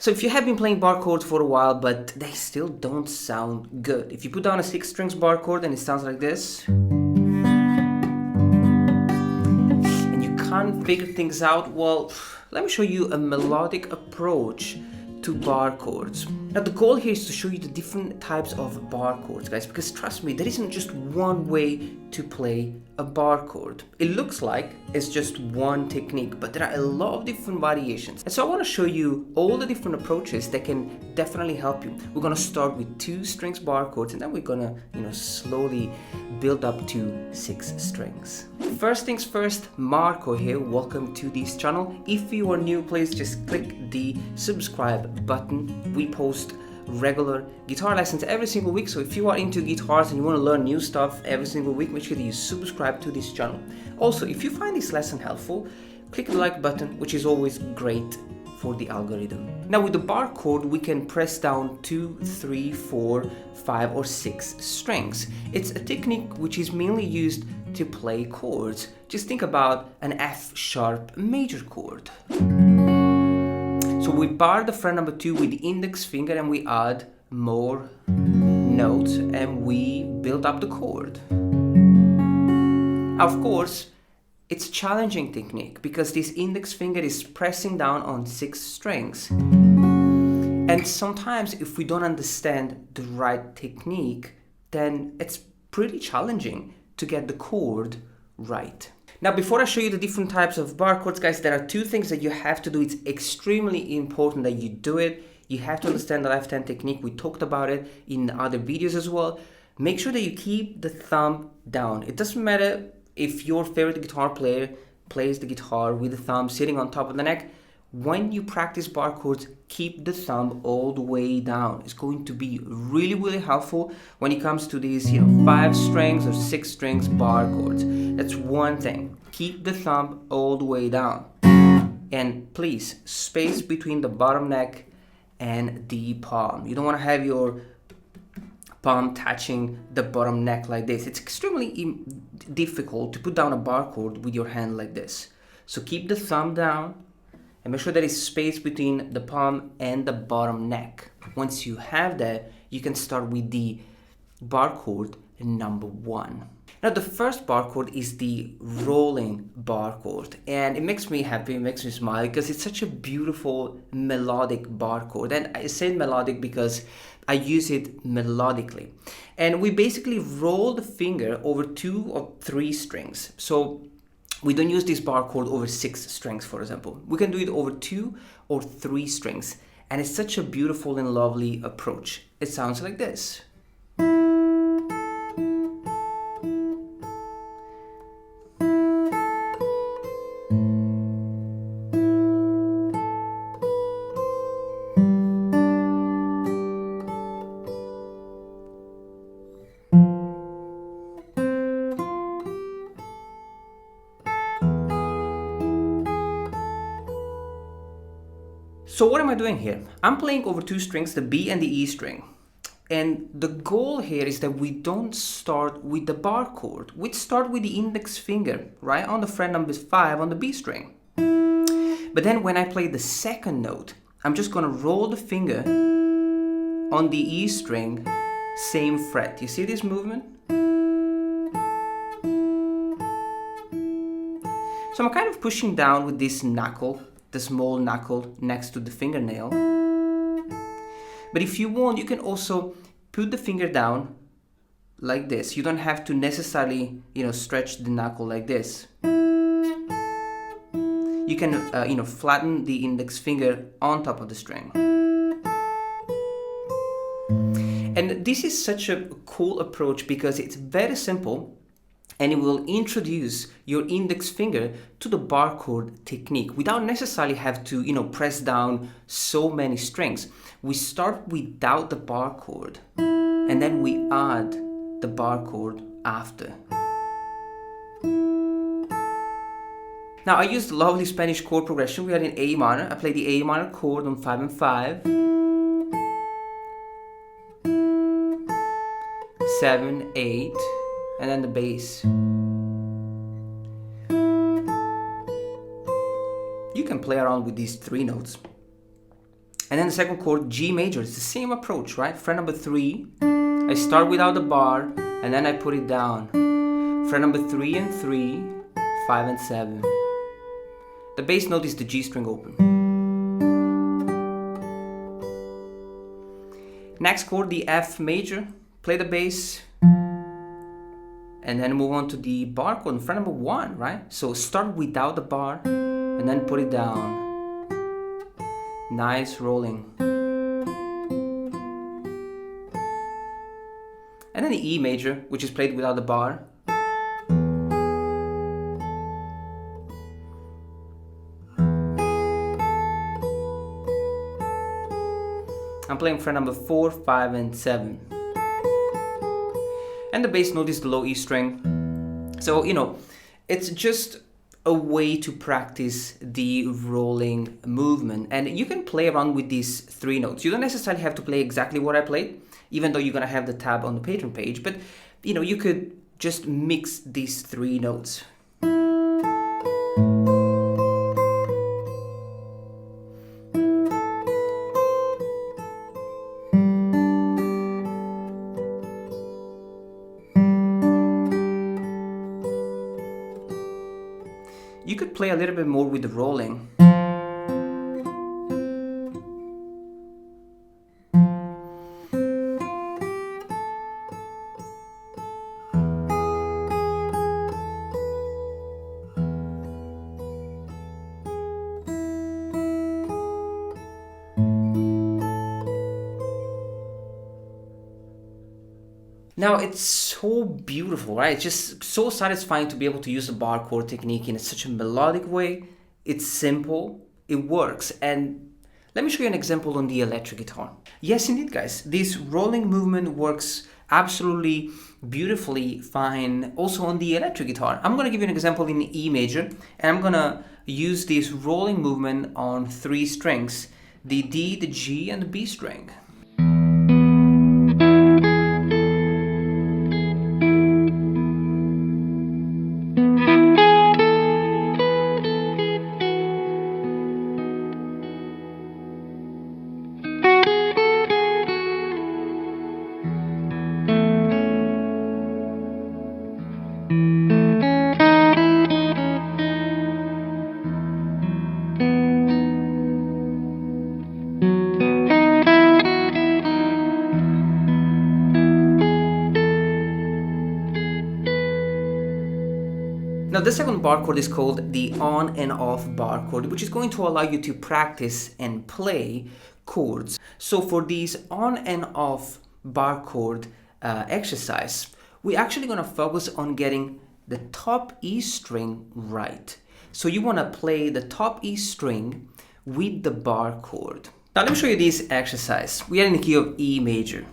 So if you have been playing bar chords for a while, but they still don't sound good, if you put down a 6 strings bar chord and it sounds like this, and you can't figure things out, well, let me show you a melodic approach to bar chords. Now the goal here is to show you the different types of bar chords, guys, because trust me, there isn't just one way to play a bar chord. It looks like it's just one technique, but there are a lot of different variations. And so I want to show you all the different approaches that can definitely help you. We're going to start with 2 strings bar chords, and then we're going to, slowly build up to 6 strings. First things first, Marco here. Welcome to this channel. If you are new, please just click the subscribe button. We post regular guitar lessons every single week, so if you are into guitars and you want to learn new stuff every single week, make sure that you subscribe to this channel. Also, if you find this lesson helpful, click the like button, which is always great for the algorithm. Now with the bar chord, we can press down 2, 3, 4, 5 or 6 strings. It's a technique which is mainly used to play chords. Just think about an F sharp major chord. So we bar the fret number 2 with the index finger and we add more notes and we build up the chord. Of course, it's a challenging technique because this index finger is pressing down on 6 strings. And sometimes if we don't understand the right technique, then it's pretty challenging to get the chord right. Now, before I show you the different types of bar chords, guys, there are 2 things that you have to do. It's extremely important that you do it. You have to understand the left hand technique. We talked about it in other videos as well. Make sure that you keep the thumb down. It doesn't matter if your favorite guitar player plays the guitar with the thumb sitting on top of the neck. When you practice bar chords, keep the thumb all the way down. It's going to be really, really helpful when it comes to these, 5 strings or 6 strings bar chords. That's one thing. Keep the thumb all the way down. And please, space between the bottom neck and the palm. You don't want to have your palm touching the bottom neck like this. It's extremely difficult to put down a bar chord with your hand like this. So keep the thumb down and make sure there is space between the palm and the bottom neck. Once you have that, you can start with the bar chord number 1. Now the first bar chord is the rolling bar chord, and it makes me happy, it makes me smile because it's such a beautiful melodic bar chord. And I say melodic because I use it melodically. And we basically roll the finger over 2 or 3 strings. So we don't use this bar chord over 6 strings, for example. We can do it over 2 or 3 strings. And it's such a beautiful and lovely approach. It sounds like this. So what am I doing here? I'm playing over 2 strings, the B and the E string. And the goal here is that we don't start with the bar chord. We start with the index finger, right, on the fret number 5 on the B string. But then when I play the second note, I'm just gonna roll the finger on the E string, same fret. You see this movement? So I'm kind of pushing down with this knuckle, the small knuckle next to the fingernail. But if you want, you can also put the finger down like this. You don't have to necessarily, stretch the knuckle like this. You can, flatten the index finger on top of the string. And this is such a cool approach because it's very simple and it will introduce your index finger to the bar chord technique without necessarily have to, press down so many strings. We start without the bar chord and then we add the bar chord after. Now I used the lovely Spanish chord progression. We are in A minor. I play the A minor chord on 5 and 5. 7, 8, and then the bass. You can play around with these 3 notes. And then the second chord, G major, it's the same approach, right? Fret number 3, I start without the bar, and then I put it down. Fret number 3 and 3, 5 and 7. The bass note is the G string open. Next chord, the F major, play the bass, and then move on to the bar chord in fret number 1, right? So start without the bar, and then put it down. Nice rolling. And then the E major, which is played without the bar. I'm playing fret number 4, 5, and 7. And the bass note is the low E string. So, you know, it's just a way to practice the rolling movement. And you can play around with these 3 notes. You don't necessarily have to play exactly what I played, even though you're gonna have the tab on the Patreon page. But, you know, you could just mix these 3 notes. You could play a little bit more with the rolling. Now it's so beautiful, right? It's just so satisfying to be able to use the bar chord technique in such a melodic way. It's simple, it works. And let me show you an example on the electric guitar. Yes, indeed, guys, this rolling movement works absolutely beautifully fine also on the electric guitar. I'm gonna give you an example in E major, and I'm gonna use this rolling movement on 3 strings, the D, the G, and the B string. Now the second bar chord is called the on and off bar chord, which is going to allow you to practice and play chords. So for these on and off bar chord exercise, we're actually going to focus on getting the top E string right. So you want to play the top E string with the bar chord. Now let me show you this exercise. We are in the key of E major.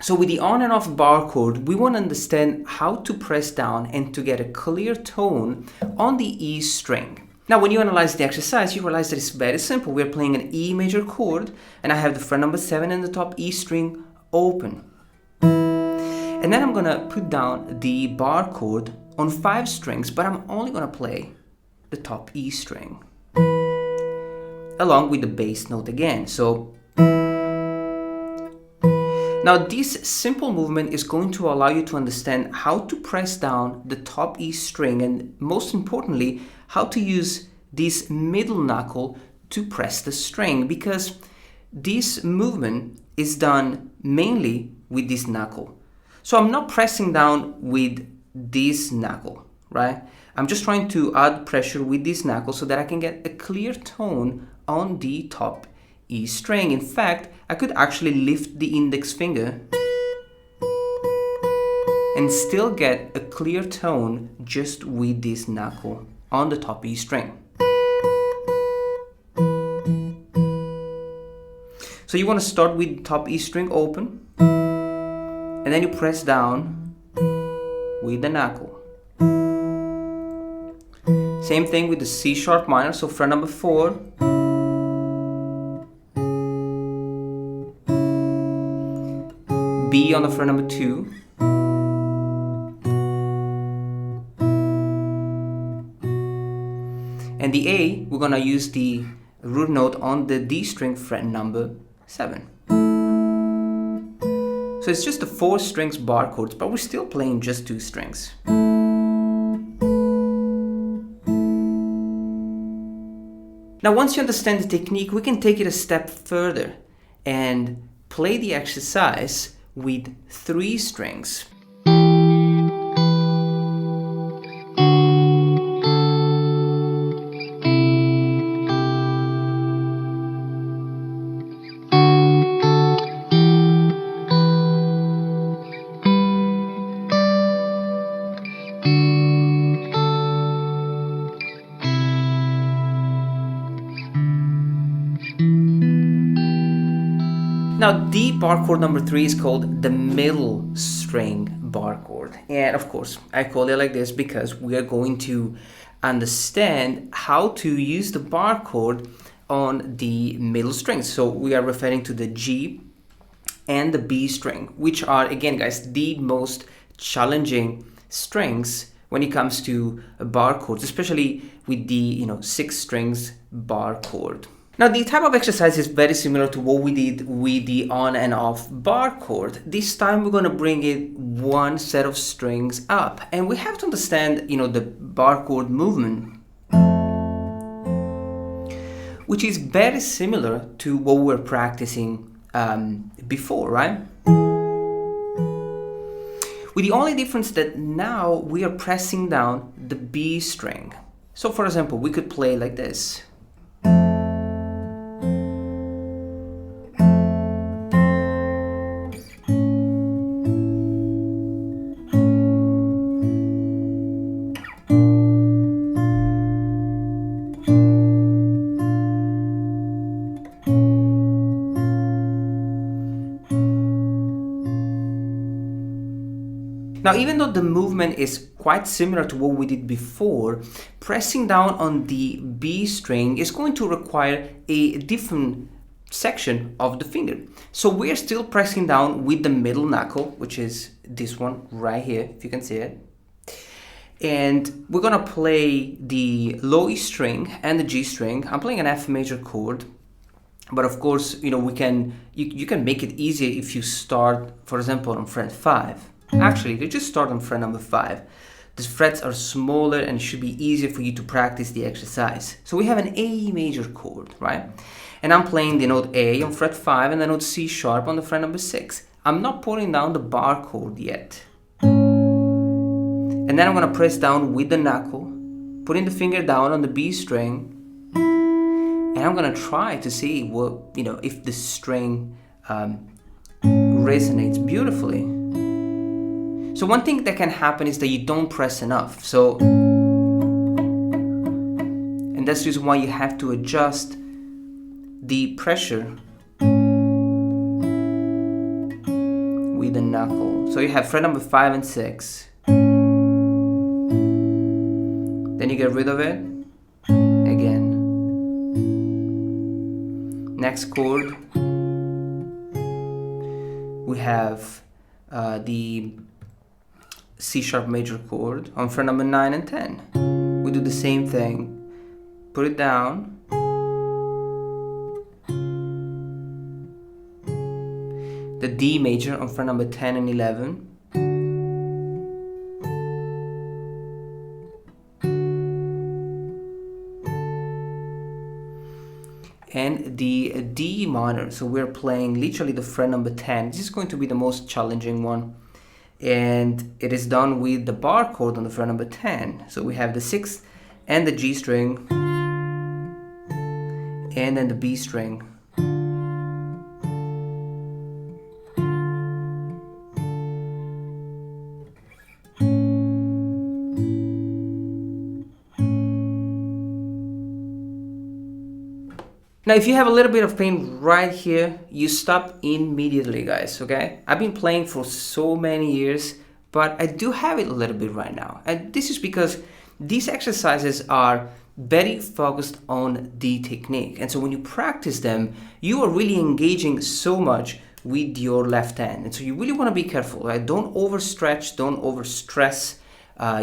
So with the on and off bar chord, we want to understand how to press down and to get a clear tone on the E string. Now when you analyze the exercise, you realize that it's very simple. We're playing an E major chord, and I have the fret number 7 and the top E string open. And then I'm going to put down the bar chord on 5 strings, but I'm only going to play the top E string along with the bass note again. So now this simple movement is going to allow you to understand how to press down the top E string, and most importantly, how to use this middle knuckle to press the string, because this movement is done mainly with this knuckle. So I'm not pressing down with this knuckle, right? I'm just trying to add pressure with this knuckle so that I can get a clear tone on the top E string. In fact, I could actually lift the index finger and still get a clear tone just with this knuckle on the top E string. So you want to start with top E string open, and then you press down with the knuckle. Same thing with the C sharp minor, so fret number 4, B on the fret number 2, and the A, we're gonna use the root note on the D string fret number 7. So it's just the 4 strings bar chords, but we're still playing just 2 strings. Now once you understand the technique, we can take it a step further and play the exercise with 3 strings. Now the bar chord number 3 is called the middle string bar chord, and of course I call it like this because we are going to understand how to use the bar chord on the middle strings. So we are referring to the G and the B string, which are, again guys, the most challenging strings when it comes to bar chords, especially with the 6 strings bar chord. Now the type of exercise is very similar to what we did with the on and off bar chord. This time we're going to bring it one set of strings up, and we have to understand the bar chord movement, which is very similar to what we were practicing before, right? With the only difference that now we are pressing down the B string. So for example, we could play like this. Now, even though the movement is quite similar to what we did before, pressing down on the B string is going to require a different section of the finger. So we're still pressing down with the middle knuckle, which is this one right here, if you can see it. And we're gonna play the low E string and the G string. I'm playing an F major chord, but of course, you can make it easier if you start, for example, on fret 5. Actually, you just start on fret number 5. The frets are smaller and it should be easier for you to practice the exercise. So we have an A major chord, right? And I'm playing the note A on fret 5 and the note C sharp on the fret number 6. I'm not putting down the bar chord yet. And then I'm going to press down with the knuckle, putting the finger down on the B string, and I'm going to try to see what, if the string resonates beautifully. So one thing that can happen is that you don't press enough. And that's the reason why you have to adjust the pressure with the knuckle. So you have fret number 5 and 6. Then you get rid of it again. Next chord, we have the C sharp major chord on fret number 9 and 10. We do the same thing. Put it down. The D major on fret number 10 and 11. And the D minor, so we're playing literally the fret number 10. This is going to be the most challenging one. And it is done with the bar chord on the fret number 10. So we have the 6th and the G string, and then the B string. Now, if you have a little bit of pain right here, you stop immediately, guys, okay? I've been playing for so many years, but I do have it a little bit right now. And this is because these exercises are very focused on the technique. And so when you practice them, you are really engaging so much with your left hand. And so you really want to be careful, right? Don't overstretch, don't overstress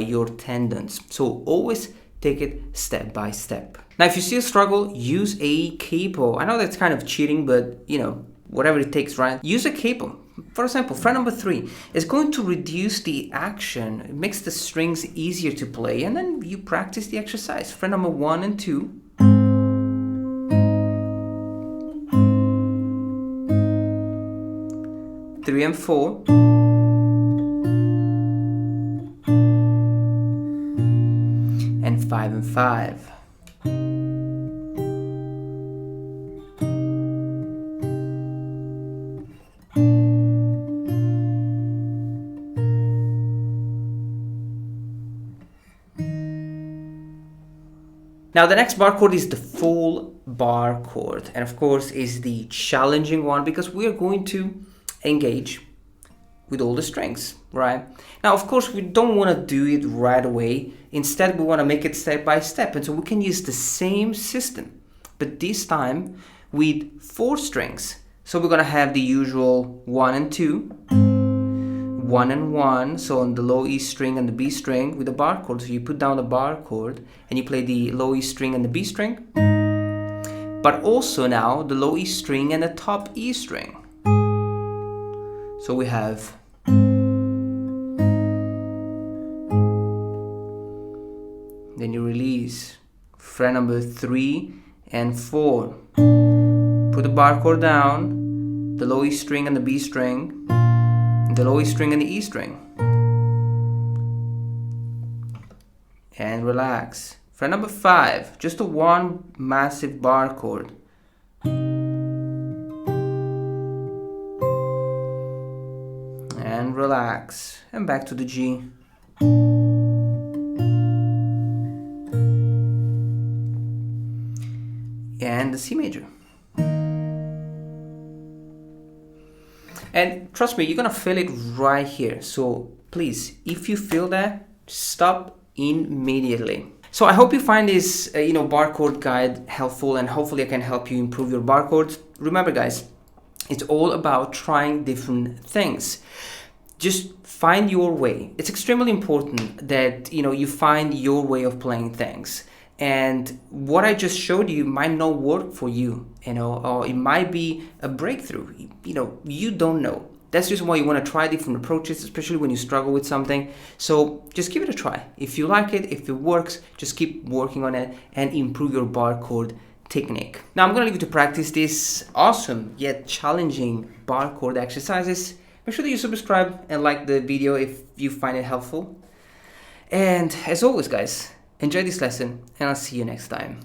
your tendons. So always take it step by step. Now, if you still struggle, use a capo. I know that's kind of cheating, but you know, whatever it takes, right? Use a capo. For example, fret number 3 is going to reduce the action. It makes the strings easier to play, and then you practice the exercise. Fret number 1 and 2. Three and 4. And 5 and 5. Now the next bar chord is the full bar chord, and of course is the challenging one because we are going to engage with all the strings, right? Now of course we don't want to do it right away. Instead we want to make it step by step, and so we can use the same system, but this time with 4 strings. So we're gonna have the usual 1 and 2, 1 and 1, so on the low E string and the B string with the bar chord. So you put down the bar chord and you play the low E string and the B string, but also now the low E string and the top E string. So we have then you release fret number 3 and 4. Put the bar chord down, the low E string and the B string, the low E string and the E string, and relax. Fret number 5, just a one massive bar chord, and relax, and back to the G. And the C major. And trust me, you're gonna feel it right here. So please, if you feel that, stop immediately. So I hope you find this bar chord guide helpful, and hopefully I can help you improve your bar chords. Remember guys, it's all about trying different things. Just find your way. It's extremely important that you find your way of playing things. And what I just showed you might not work for you, or it might be a breakthrough. You don't know. That's just why you want to try different approaches, especially when you struggle with something. So just give it a try. If you like it, if it works, just keep working on it and improve your bar chord technique. Now I'm going to leave you to practice these awesome yet challenging bar chord exercises. Make sure that you subscribe and like the video if you find it helpful. And as always guys, enjoy this lesson, and I'll see you next time.